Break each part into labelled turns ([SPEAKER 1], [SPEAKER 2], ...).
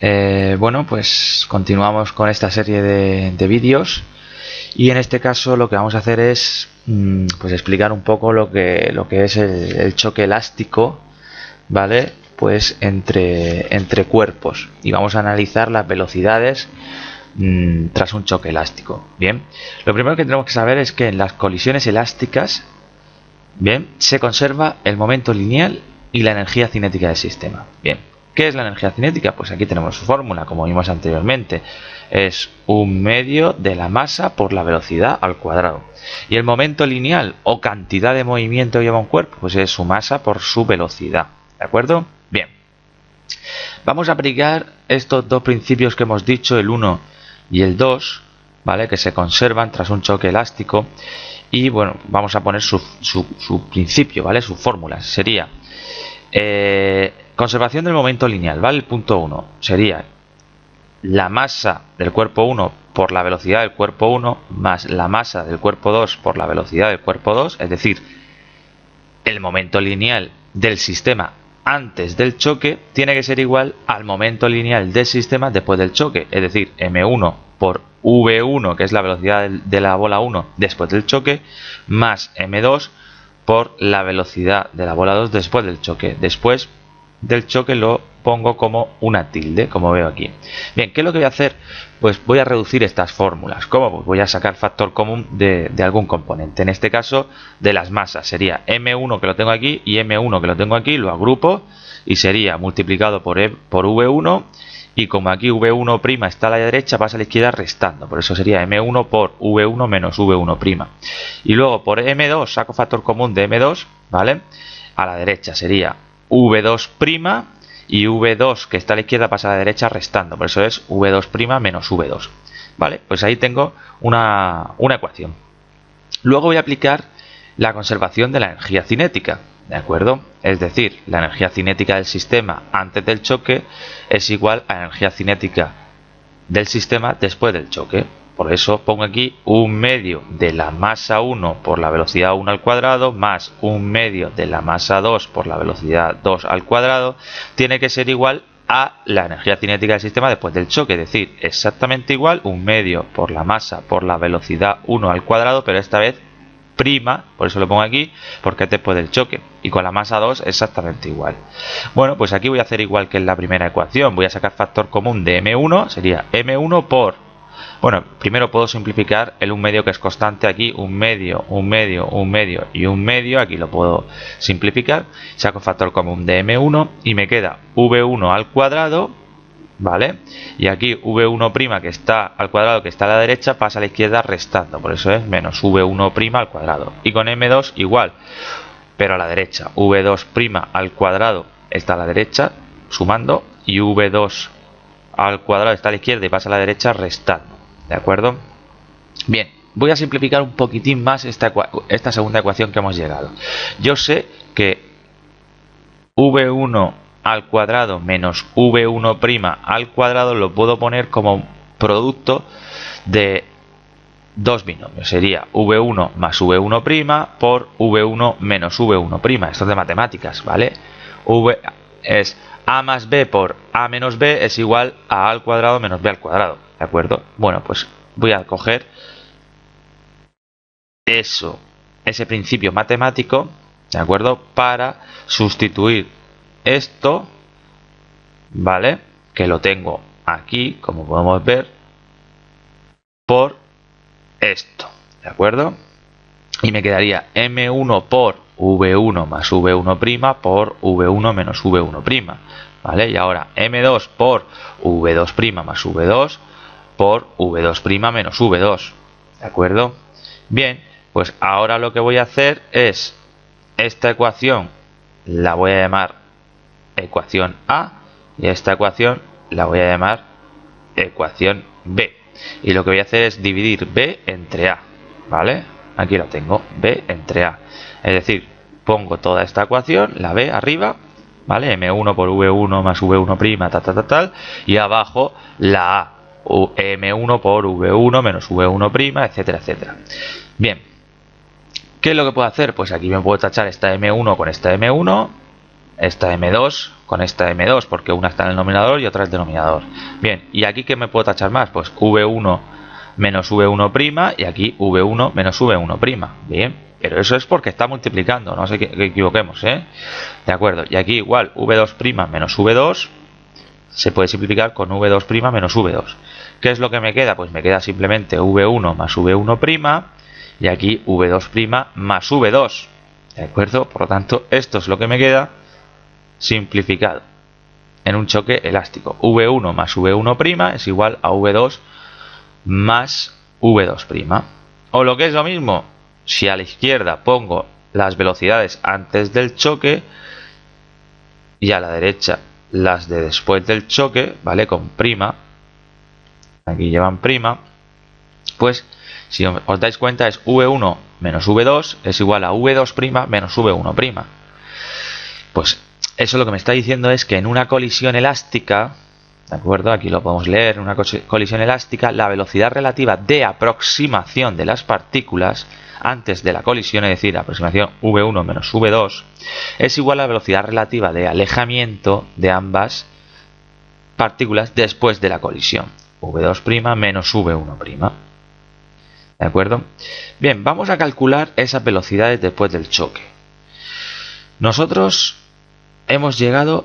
[SPEAKER 1] Bueno, pues continuamos con esta serie de vídeos y en este caso lo que vamos a hacer es pues explicar un poco lo que es el choque elástico, ¿vale? Pues entre cuerpos, y vamos a analizar las velocidades tras un choque elástico. Bien, lo primero que tenemos que saber es que en las colisiones elásticas, bien, se conserva el momento lineal y la energía cinética del sistema. Bien, ¿qué es la energía cinética? Pues aquí tenemos su fórmula, como vimos anteriormente. Es un medio de la masa por la velocidad al cuadrado. Y el momento lineal o cantidad de movimiento que lleva un cuerpo, pues es su masa por su velocidad. ¿De acuerdo? Bien. Vamos a aplicar estos dos principios que hemos dicho, el 1 y el 2, ¿vale? Que se conservan tras un choque elástico. Y bueno, vamos a poner su principio, ¿vale? Su fórmula sería conservación del momento lineal, ¿vale? El punto 1 sería la masa del cuerpo 1 por la velocidad del cuerpo 1 más la masa del cuerpo 2 por la velocidad del cuerpo 2, es decir, el momento lineal del sistema antes del choque tiene que ser igual al momento lineal del sistema después del choque, es decir, m1 por v1, que es la velocidad de la bola 1 después del choque, más m2 por la velocidad de la bola 2 después del choque. Después del choque lo pongo como una tilde, como veo aquí. Bien, ¿qué es lo que voy a hacer? Pues voy a reducir estas fórmulas. ¿Cómo? Pues voy a sacar factor común de algún componente. En este caso, de las masas. Sería M1 que lo tengo aquí y M1 que lo tengo aquí. Lo agrupo y sería multiplicado por V1. Y como aquí V1' está a la derecha, pasa a la izquierda restando. Por eso sería M1 por V1 menos V1'. Y luego por M2 saco factor común de M2, ¿vale? A la derecha sería V2' y V2 que está a la izquierda pasa a la derecha restando. Por eso es V2' menos V2. ¿Vale? Pues ahí tengo una ecuación. Luego voy a aplicar la conservación de la energía cinética. ¿De acuerdo? Es decir, la energía cinética del sistema antes del choque es igual a la energía cinética del sistema después del choque. Por eso pongo aquí un medio de la masa 1 por la velocidad 1 al cuadrado más un medio de la masa 2 por la velocidad 2 al cuadrado. Tiene que ser igual a la energía cinética del sistema después del choque. Es decir, exactamente igual, un medio por la masa por la velocidad 1 al cuadrado, pero esta vez prima, por eso lo pongo aquí, porque es después del choque, y con la masa 2 exactamente igual. Bueno, pues aquí voy a hacer igual que en la primera ecuación, voy a sacar factor común de m1, sería m1 por, bueno, primero puedo simplificar el 1/2 que es constante aquí, 1/2, 1/2, 1/2 y 1/2, aquí lo puedo simplificar, saco factor común de m1 y me queda v1 al cuadrado, ¿vale? Y aquí v1' que está al cuadrado, que está a la derecha, pasa a la izquierda restando, por eso es menos v1' al cuadrado. Y con m2 igual, pero a la derecha, v2' al cuadrado está a la derecha, sumando, y v2 al cuadrado está a la izquierda y pasa a la derecha restando. ¿De acuerdo? Bien, voy a simplificar un poquitín más esta segunda ecuación que hemos llegado. Yo sé que v1 al cuadrado menos v1' al cuadrado lo puedo poner como producto de dos binomios. Sería v1 más v1' por v1 menos v1'. Esto es de matemáticas, ¿vale? V es a más b por a menos b es igual a al cuadrado menos b al cuadrado. ¿De acuerdo? Bueno, pues voy a coger ese principio matemático, ¿de acuerdo? Para sustituir esto, ¿vale? Que lo tengo aquí, como podemos ver, por esto, ¿de acuerdo? Y me quedaría m1 por v1 más v1' por v1 menos v1', ¿vale? Y ahora m2 por v2' más v2 por v2' menos v2, ¿de acuerdo? Bien, pues ahora lo que voy a hacer es esta ecuación la voy a llamar ecuación A y esta ecuación la voy a llamar ecuación B. Y lo que voy a hacer es dividir B entre A, ¿vale? Aquí lo tengo, B entre A. Es decir, pongo toda esta ecuación, la B arriba, ¿vale? M1 por V1 más V1', tal, y abajo la A, M1 por V1 menos V1', etcétera, etcétera. Bien, ¿qué es lo que puedo hacer? Pues aquí me puedo tachar esta M1 con esta M1, esta M2 con esta M2, porque una está en el denominador y otra en el denominador. Bien, ¿y aquí qué me puedo tachar más? Pues V1 menos V1', y aquí V1 menos V1'. Bien, pero eso es porque está multiplicando, no sé que equivoquemos, ¿eh? De acuerdo, y aquí igual V2' menos V2 se puede simplificar con V2' menos V2. ¿Qué es lo que me queda? Pues me queda simplemente V1 más V1', y aquí V2' más V2. ¿De acuerdo? Por lo tanto, esto es lo que me queda simplificado en un choque elástico. V1 más V1' es igual a V2 más V2'. O lo que es lo mismo, si a la izquierda pongo las velocidades antes del choque y a la derecha las de después del choque, ¿vale? Con prima, aquí llevan prima, pues si os dais cuenta es V1 menos V2 es igual a V2' menos V1'. Pues eso lo que me está diciendo es que en una colisión elástica, ¿de acuerdo? Aquí lo podemos leer, en una colisión elástica, la velocidad relativa de aproximación de las partículas antes de la colisión, es decir, aproximación V1 menos V2, es igual a la velocidad relativa de alejamiento de ambas partículas después de la colisión, V2' menos V1'. ¿De acuerdo? Bien, vamos a calcular esas velocidades después del choque. Nosotros hemos llegado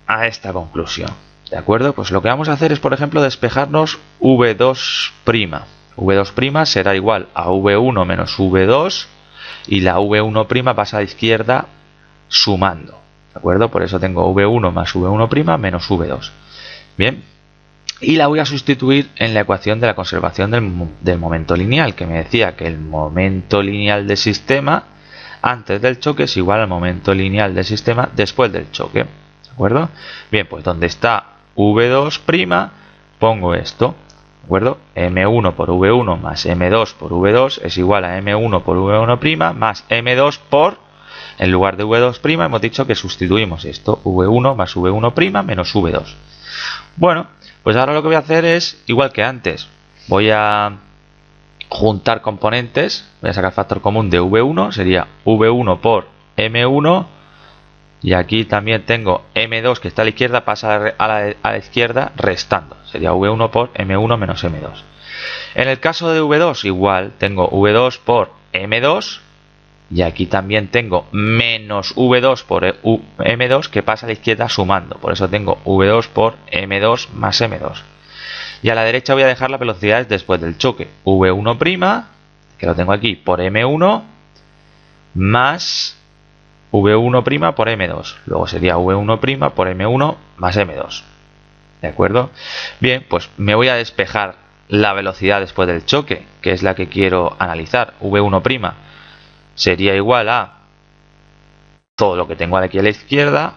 [SPEAKER 1] a esta conclusión. ¿De acuerdo? Pues lo que vamos a hacer es, por ejemplo, despejarnos V2'. V2' será igual a V1 menos V2 y la V1' pasa a la izquierda sumando. ¿De acuerdo? Por eso tengo V1 más V1' menos V2. Bien. Y la voy a sustituir en la ecuación de la conservación del momento lineal, que me decía que el momento lineal del sistema antes del choque es igual al momento lineal del sistema después del choque. ¿De acuerdo? Bien, pues donde está V2', pongo esto. ¿De acuerdo? M1 por V1 más M2 por V2 es igual a M1 por V1' más M2 por, en lugar de V2', hemos dicho que sustituimos esto, V1 más V1' menos V2. Bueno, pues ahora lo que voy a hacer es, igual que antes, voy a juntar componentes, voy a sacar factor común de V1, sería V1 por M1, y aquí también tengo M2 que está a la izquierda, pasa a la izquierda restando, sería V1 por M1 menos M2. En el caso de V2 igual, tengo V2 por M2, y aquí también tengo menos V2 por M2 que pasa a la izquierda sumando, por eso tengo V2 por M2 más M2. Y a la derecha voy a dejar las velocidades después del choque. V1', que lo tengo aquí, por M1 más V1' por M2. Luego sería V1' por M1 más M2. ¿De acuerdo? Bien, pues me voy a despejar la velocidad después del choque, que es la que quiero analizar. V1' sería igual a todo lo que tengo aquí a la izquierda,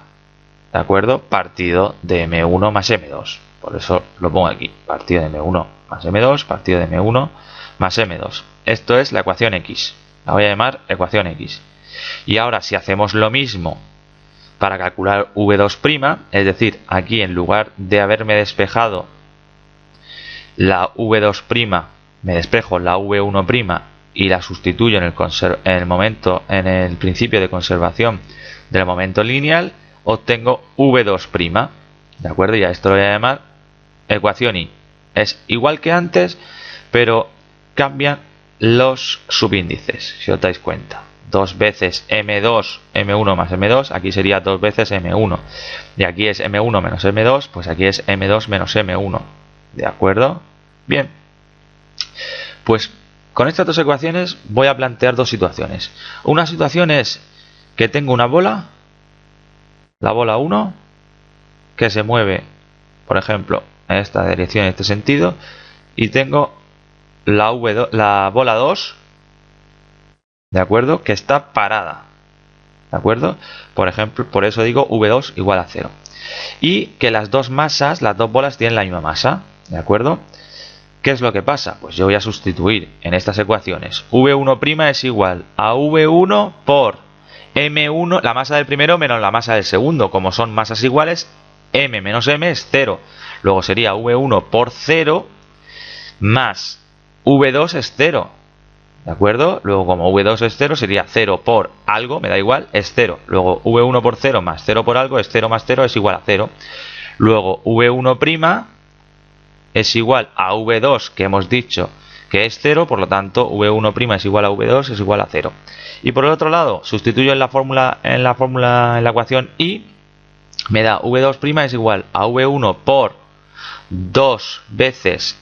[SPEAKER 1] ¿de acuerdo? Partido de M1 más M2. Por eso lo pongo aquí. Partido de M1 más M2, partido de M1 más M2. Esto es la ecuación X. La voy a llamar ecuación X. Y ahora si hacemos lo mismo para calcular V2', es decir, aquí en lugar de haberme despejado la V2', me despejo la V1' y la sustituyo en el principio de conservación del momento lineal, obtengo V2'. ¿De acuerdo? Y a esto lo voy a llamar ecuación Y. Es igual que antes, pero cambian los subíndices, si os dais cuenta. 2 veces M2, M1 más M2, aquí sería 2 veces M1. Y aquí es M1 menos M2, pues aquí es M2 menos M1. ¿De acuerdo? Bien. Pues con estas dos ecuaciones voy a plantear dos situaciones. Una situación es que tengo una bola, la bola 1, que se mueve, por ejemplo, en esta dirección, en este sentido, y tengo la bola 2, ¿de acuerdo?, que está parada, ¿de acuerdo? Por ejemplo, por eso digo V2 igual a 0. Y que las dos masas, las dos bolas tienen la misma masa, ¿de acuerdo? ¿Qué es lo que pasa? Pues yo voy a sustituir en estas ecuaciones. V1' es igual a V1 por M1, la masa del primero menos la masa del segundo. Como son masas iguales, M menos M es 0. Luego sería V1 por 0 más V2 es 0. ¿de acuerdo? Luego como V2 es 0 sería 0 por algo, me da igual, es 0. Luego V1 por 0 más 0 por algo es 0 más 0 es igual a 0. Luego V1' es igual a V2 que hemos dicho que es 0, por lo tanto V1' es igual a V2 es igual a 0. Y por el otro lado, sustituyo en la fórmula, en la ecuación y me da V2' es igual a V1 por 2 veces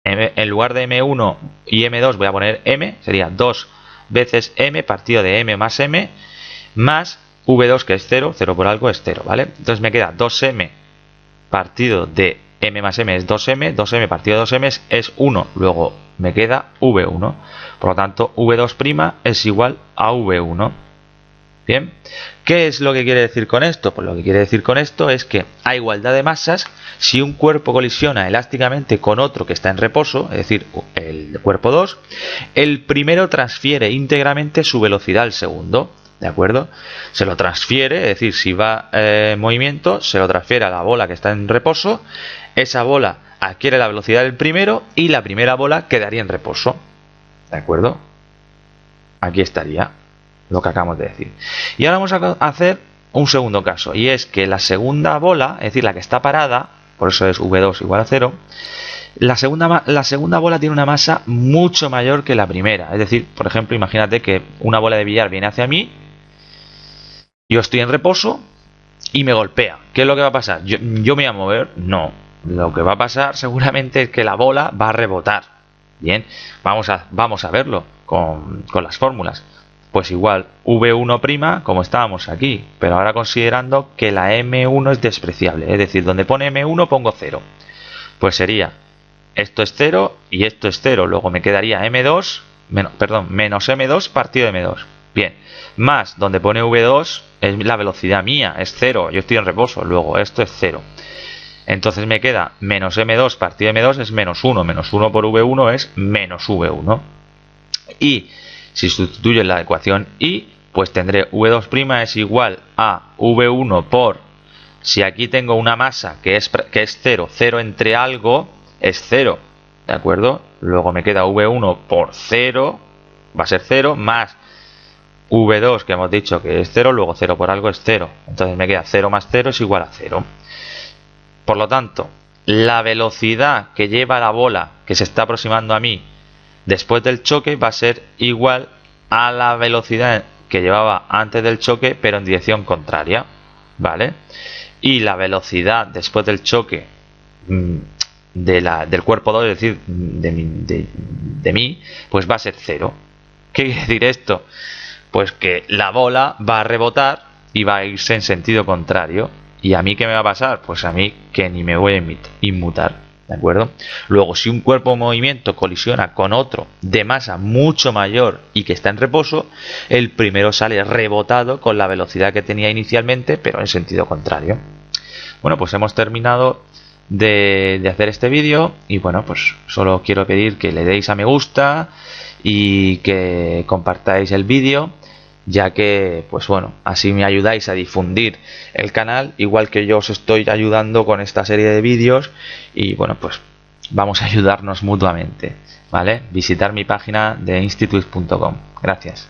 [SPEAKER 1] en lugar de M1 y M2 voy a poner M, sería 2 veces M partido de M más M más V2 que es 0, 0 por algo es 0, ¿vale? Entonces me queda 2M partido de M más M es 2M, 2M partido de 2M es 1, luego me queda V1, por lo tanto V2' es igual a V1. Bien, ¿qué es lo que quiere decir con esto? Pues lo que quiere decir con esto es que a igualdad de masas, si un cuerpo colisiona elásticamente con otro que está en reposo, es decir, el cuerpo 2, el primero transfiere íntegramente su velocidad al segundo, ¿de acuerdo? Se lo transfiere, es decir, si va en movimiento, se lo transfiere a la bola que está en reposo, esa bola adquiere la velocidad del primero y la primera bola quedaría en reposo, ¿de acuerdo? Aquí estaría lo que acabamos de decir. Y ahora vamos a hacer un segundo caso, y es que la segunda bola, es decir, la que está parada, por eso es V2 igual a 0, la segunda bola tiene una masa mucho mayor que la primera. Es decir, por ejemplo, imagínate que una bola de billar viene hacia mí, yo estoy en reposo y me golpea. ¿Qué es lo que va a pasar? ¿Yo me voy a mover? No. Lo que va a pasar seguramente es que la bola va a rebotar. Bien, vamos a verlo con las fórmulas. Pues igual V1', como estábamos aquí, pero ahora considerando que la M1 es despreciable, es decir, donde pone M1 pongo 0. Pues sería, esto es 0 y esto es 0, luego me quedaría menos M2 partido de M2. Bien, más donde pone V2 es la velocidad mía, es 0, yo estoy en reposo, luego esto es 0. Entonces me queda menos M2 partido de M2 es menos 1, menos 1 por V1 es menos V1. Y si sustituyo en la ecuación y, pues tendré V2' es igual a V1 por, si aquí tengo una masa que es 0, 0 entre algo es 0, ¿de acuerdo? Luego me queda V1 por 0, va a ser 0, más V2 que hemos dicho que es 0, luego 0 por algo es 0. Entonces me queda 0 más 0 es igual a 0. Por lo tanto, la velocidad que lleva la bola que se está aproximando a mí después del choque va a ser igual a la velocidad que llevaba antes del choque, pero en dirección contraria, ¿vale? Y la velocidad después del choque del cuerpo 2, es decir, de mí, pues va a ser 0. ¿Qué quiere decir esto? Pues que la bola va a rebotar y va a irse en sentido contrario. ¿Y a mí qué me va a pasar? Pues a mí que ni me voy a inmutar, ¿de acuerdo? Luego, si un cuerpo en movimiento colisiona con otro de masa mucho mayor y que está en reposo, el primero sale rebotado con la velocidad que tenía inicialmente, pero en sentido contrario. Bueno, pues hemos terminado de hacer este vídeo y bueno, pues solo quiero pedir que le deis a me gusta y que compartáis el vídeo, ya que pues bueno, así me ayudáis a difundir el canal, igual que yo os estoy ayudando con esta serie de vídeos, y bueno, pues vamos a ayudarnos mutuamente, ¿vale? Visitar mi página de institute.com. Gracias.